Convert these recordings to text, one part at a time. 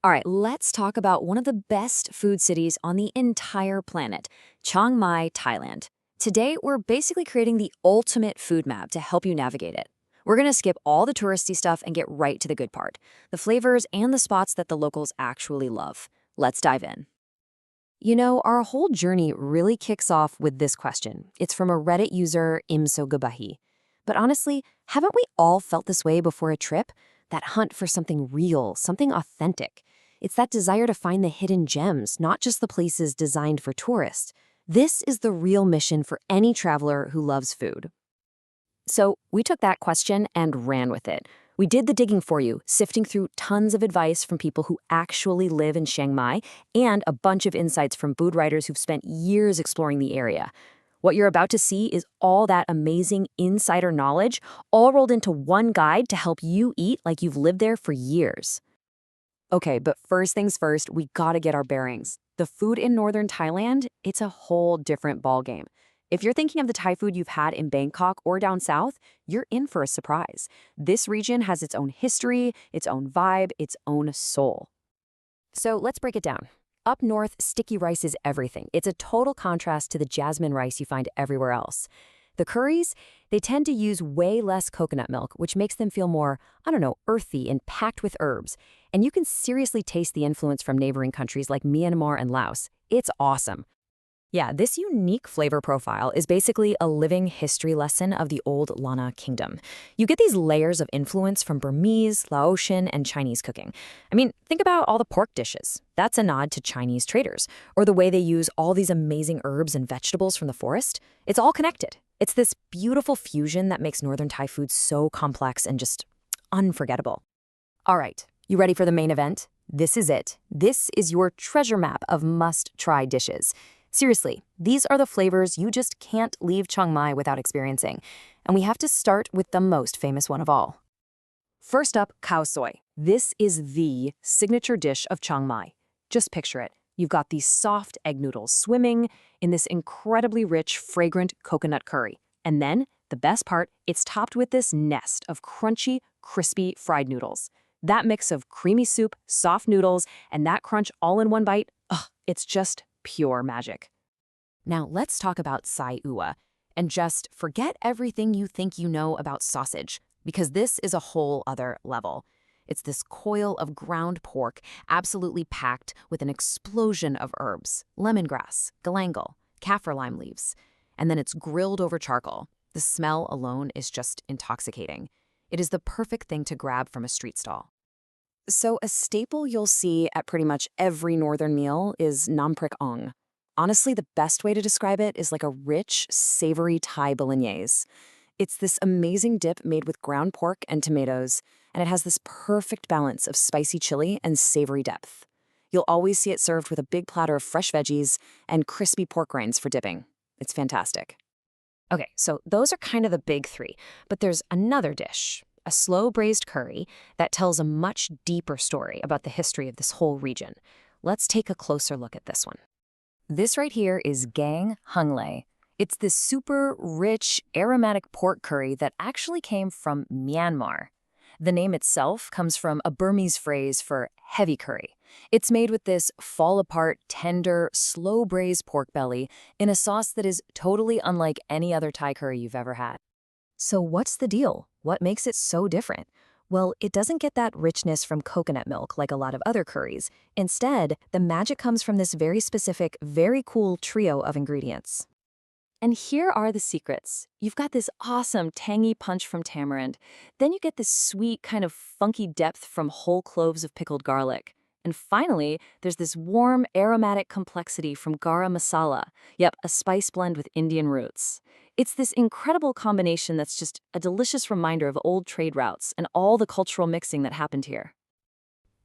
All right, let's talk about one of the best food cities on the entire planet, Chiang Mai, Thailand. Today, we're basically creating the ultimate food map to help you navigate it. We're going to skip all the touristy stuff and get right to the good part, the flavors and the spots that the locals actually love. Let's dive in. You know, our whole journey really kicks off with this question. It's from a Reddit user, Imsogabahi. But honestly, haven't we all felt this way before a trip? That hunt for something real, something authentic. It's that desire to find the hidden gems, not just the places designed for tourists. This is the real mission for any traveler who loves food. So we took that question and ran with it. We did the digging for you, sifting through tons of advice from people who actually live in Chiang Mai and a bunch of insights from food writers who've spent years exploring the area. What you're about to see is all that amazing insider knowledge, all rolled into one guide to help you eat like you've lived there for years. Okay, but first things first, we gotta get our bearings. The food in northern Thailand, it's a whole different ballgame. If you're thinking of the Thai food you've had in Bangkok or down south, you're in for a surprise. This region has its own history, its own vibe, its own soul. So let's break it down. Up north, sticky rice is everything. It's a total contrast to the jasmine rice you find everywhere else. The curries, they tend to use way less coconut milk, which makes them feel more, earthy and packed with herbs. And you can seriously taste the influence from neighboring countries like Myanmar and Laos. It's awesome. Yeah, this unique flavor profile is basically a living history lesson of the old Lanna kingdom. You get these layers of influence from Burmese, Laotian, and Chinese cooking. I mean, think about all the pork dishes. That's a nod to Chinese traders. Or the way they use all these amazing herbs and vegetables from the forest. It's all connected. It's this beautiful fusion that makes northern Thai food so complex and just unforgettable. All right, you ready for the main event? This is it. This is your treasure map of must-try dishes. Seriously, these are the flavors you just can't leave Chiang Mai without experiencing. And we have to start with the most famous one of all. First up, khao soi. This is the signature dish of Chiang Mai. Just picture it. You've got these soft egg noodles swimming in this incredibly rich, fragrant coconut curry. And then, the best part, it's topped with this nest of crunchy, crispy fried noodles. That mix of creamy soup, soft noodles, and that crunch all in one bite, it's just pure magic. Now let's talk about sai ua, and just forget everything you think you know about sausage, because this is a whole other level. It's this coil of ground pork, absolutely packed with an explosion of herbs, lemongrass, galangal, kaffir lime leaves, and then it's grilled over charcoal. The smell alone is just intoxicating. It is the perfect thing to grab from a street stall. So a staple you'll see at pretty much every northern meal is nam prik ong. Honestly, the best way to describe it is like a rich, savory Thai bolognese. It's this amazing dip made with ground pork and tomatoes, and it has this perfect balance of spicy chili and savory depth. You'll always see it served with a big platter of fresh veggies and crispy pork rinds for dipping. It's fantastic. Okay, so those are kind of the big three, but there's another dish, a slow-braised curry that tells a much deeper story about the history of this whole region. Let's take a closer look at this one. This right here is gang hung lei. It's this super rich, aromatic pork curry that actually came from Myanmar. The name itself comes from a Burmese phrase for heavy curry. It's made with this fall-apart, tender, slow-braised pork belly in a sauce that is totally unlike any other Thai curry you've ever had. So what's the deal? What makes it so different? Well, it doesn't get that richness from coconut milk like a lot of other curries. Instead, the magic comes from this very specific, very cool trio of ingredients. And here are the secrets. You've got this awesome tangy punch from tamarind. Then you get this sweet kind of funky depth from whole cloves of pickled garlic. And finally, there's this warm, aromatic complexity from garam masala. Yep, a spice blend with Indian roots. It's this incredible combination that's just a delicious reminder of old trade routes and all the cultural mixing that happened here.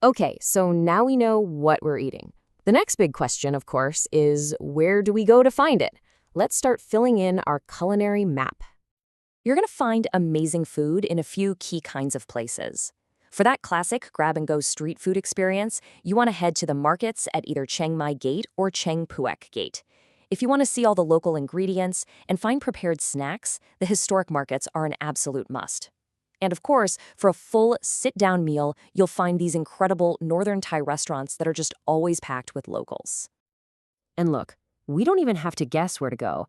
Okay, so now we know what we're eating. The next big question, of course, is where do we go to find it? Let's start filling in our culinary map. You're going to find amazing food in a few key kinds of places. For that classic grab-and-go street food experience, you want to head to the markets at either Chiang Mai Gate or Chiang Puek Gate. If you want to see all the local ingredients and find prepared snacks, the historic markets are an absolute must. And of course, for a full sit-down meal, you'll find these incredible northern Thai restaurants that are just always packed with locals. And look, we don't even have to guess where to go.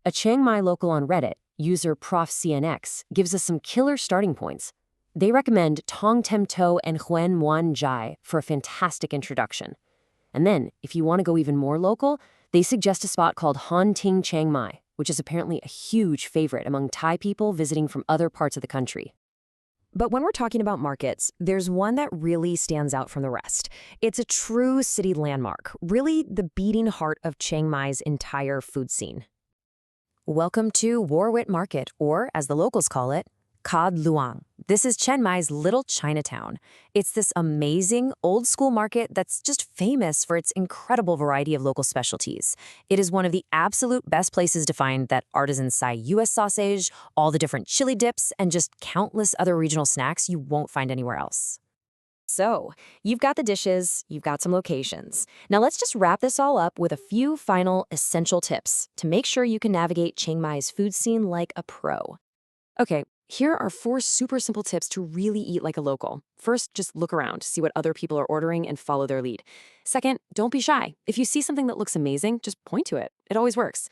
A Chiang Mai local on Reddit, user ProfCNX, gives us some killer starting points. They recommend Tong Tem To and Huen Muan Jai for a fantastic introduction. And then, if you want to go even more local, they suggest a spot called Han Ting Chiang Mai, which is apparently a huge favorite among Thai people visiting from other parts of the country. But when we're talking about markets, there's one that really stands out from the rest. It's a true city landmark, really the beating heart of Chiang Mai's entire food scene. Welcome to Warwit Market, or as the locals call it, Cod Luang. This is Chiang Mai's little Chinatown. It's this amazing, old-school market that's just famous for its incredible variety of local specialties. It is one of the absolute best places to find that artisan Thai U.S. sausage, all the different chili dips, and just countless other regional snacks you won't find anywhere else. So, you've got the dishes, you've got some locations. Now let's just wrap this all up with a few final essential tips to make sure you can navigate Chiang Mai's food scene like a pro. Okay, here are 4 super simple tips to really eat like a local. First, just look around, see what other people are ordering, and follow their lead. Second, don't be shy. If you see something that looks amazing, just point to it. It always works.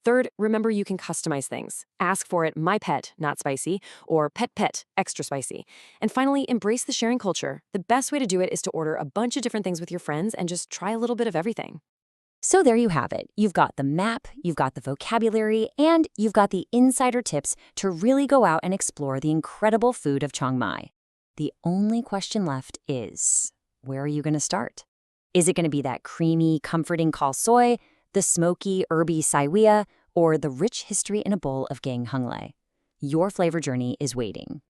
Third, remember you can customize things. Ask for it, my pet, not spicy, or pet, extra spicy. And finally, embrace the sharing culture. The best way to do it is to order a bunch of different things with your friends and just try a little bit of everything. So there you have it. You've got the map, you've got the vocabulary, and you've got the insider tips to really go out and explore the incredible food of Chiang Mai. The only question left is, where are you going to start? Is it going to be that creamy, comforting khao soi, the smoky, herby saiwia, or the rich history in a bowl of gang hung lei? Your flavor journey is waiting.